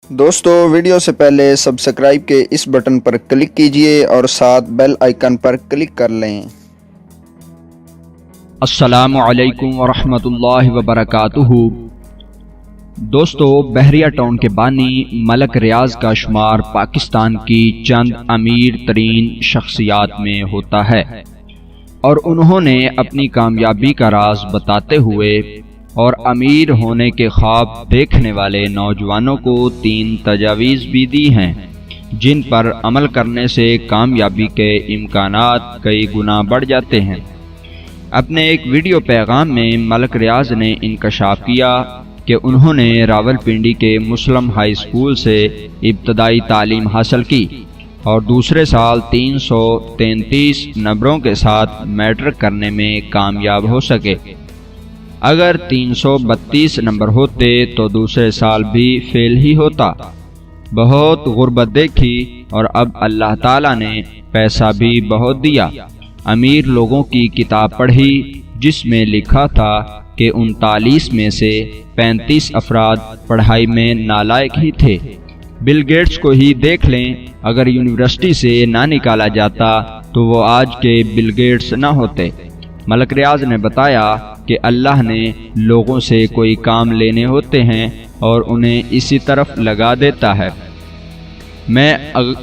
دوستو ویڈیو سے پہلے سبسکرائب کے اس بٹن پر کلک کیجئے اور ساتھ بیل آئیکن پر کلک کر لیں۔ السلام علیکم ورحمۃ اللہ وبرکاتہ۔ دوستو بحریہ ٹاؤن کے بانی ملک ریاض کا شمار پاکستان کی چند امیر ترین شخصیات میں ہوتا ہے، اور انہوں نے اپنی کامیابی کا راز بتاتے ہوئے اور امیر ہونے کے خواب دیکھنے والے نوجوانوں کو 3 تجاویز بھی دی ہیں، جن پر عمل کرنے سے کامیابی کے امکانات کئی گنا بڑھ جاتے ہیں۔ اپنے ایک ویڈیو پیغام میں ملک ریاض نے انکشاف کیا کہ انہوں نے راولپنڈی کے مسلم ہائی اسکول سے ابتدائی تعلیم حاصل کی اور دوسرے سال 333 نمبروں کے ساتھ میٹرک کرنے میں کامیاب ہو سکے۔ اگر 332 نمبر ہوتے تو دوسرے سال بھی فیل ہی ہوتا۔ بہت غربت دیکھی اور اب اللہ تعالیٰ نے پیسہ بھی بہت دیا۔ امیر لوگوں کی کتاب پڑھی جس میں لکھا تھا کہ 39 میں سے 35 افراد پڑھائی میں نالائق ہی تھے۔ بل گیٹس کو ہی دیکھ لیں، اگر یونیورسٹی سے نہ نکالا جاتا تو وہ آج کے بل گیٹس نہ ہوتے۔ ملک ریاض نے بتایا کہ اللہ نے لوگوں سے کوئی کام لینے ہوتے ہیں اور انہیں اسی طرف لگا دیتا ہے۔ میں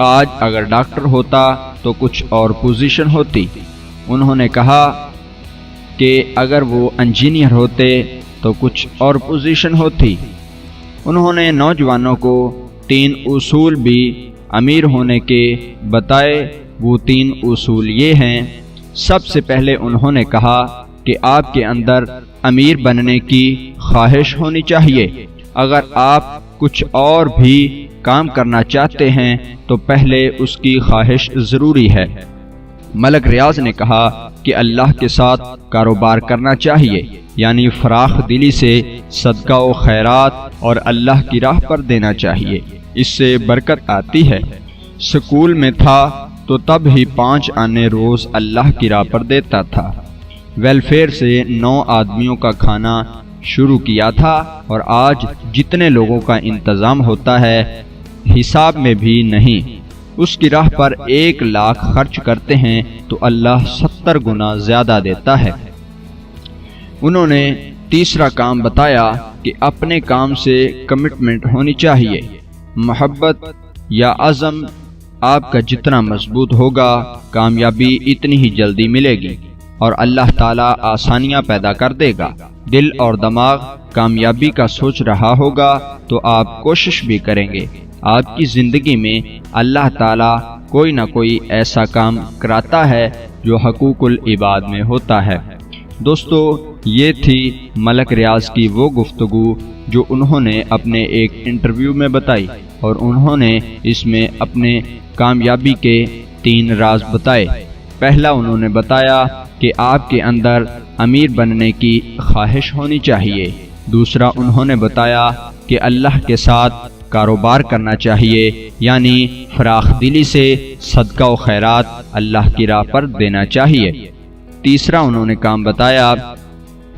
آج اگر ڈاکٹر ہوتا تو کچھ اور پوزیشن ہوتی۔ انہوں نے کہا کہ اگر وہ انجینئر ہوتے تو کچھ اور پوزیشن ہوتی۔ انہوں نے نوجوانوں کو 3 اصول بھی امیر ہونے کے بتائے۔ وہ 3 اصول یہ ہیں۔ سب سے پہلے انہوں نے کہا کہ آپ کے اندر امیر بننے کی خواہش ہونی چاہیے۔ اگر آپ کچھ اور بھی کام کرنا چاہتے ہیں تو پہلے اس کی خواہش ضروری ہے۔ ملک ریاض نے کہا کہ اللہ کے ساتھ کاروبار کرنا چاہیے، یعنی فراخ دلی سے صدقہ و خیرات اور اللہ کی راہ پر دینا چاہیے، اس سے برکت آتی ہے۔ سکول میں تھا تو تب ہی 5 آنے روز اللہ کی راہ پر دیتا تھا۔ ویلفیئر سے 9 آدمیوں کا کھانا شروع کیا تھا، اور آج جتنے لوگوں کا انتظام ہوتا ہے حساب میں بھی نہیں۔ اس کی راہ پر 1 لاکھ خرچ کرتے ہیں تو اللہ 70 گنا زیادہ دیتا ہے۔ انہوں نے تیسرا کام بتایا کہ اپنے کام سے کمٹمنٹ ہونی چاہیے۔ محبت یا عزم آپ کا جتنا مضبوط ہوگا، کامیابی اتنی ہی جلدی ملے گی اور اللہ تعالیٰ آسانیاں پیدا کر دے گا۔ دل اور دماغ کامیابی کا سوچ رہا ہوگا تو آپ کوشش بھی کریں گے۔ آپ کی زندگی میں اللہ تعالیٰ کوئی نہ کوئی ایسا کام کراتا ہے جو حقوق العباد میں ہوتا ہے۔ دوستو یہ تھی ملک ریاض کی وہ گفتگو جو انہوں نے اپنے ایک انٹرویو میں بتائی، اور انہوں نے اس میں اپنے کامیابی کے 3 راز بتائے۔ پہلا انہوں نے بتایا کہ آپ کے اندر امیر بننے کی خواہش ہونی چاہیے۔ دوسرا انہوں نے بتایا کہ اللہ کے ساتھ کاروبار کرنا چاہیے، یعنی فراخ دلی سے صدقہ و خیرات اللہ کی راہ پر دینا چاہیے۔ تیسرا انہوں نے کام بتایا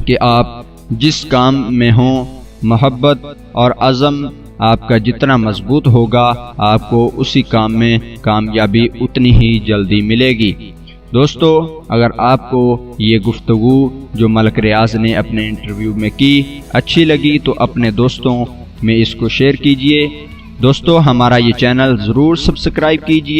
کہ آپ جس کام میں ہوں، محبت اور عزم آپ کا جتنا مضبوط ہوگا، آپ کو اسی کام میں کامیابی اتنی ہی جلدی ملے گی۔ دوستو اگر آپ کو یہ گفتگو جو ملک ریاض نے اپنے انٹرویو میں کی اچھی لگی تو اپنے دوستوں میں اس کو شیئر کیجئے۔ دوستو ہمارا یہ چینل ضرور سبسکرائب کیجئے۔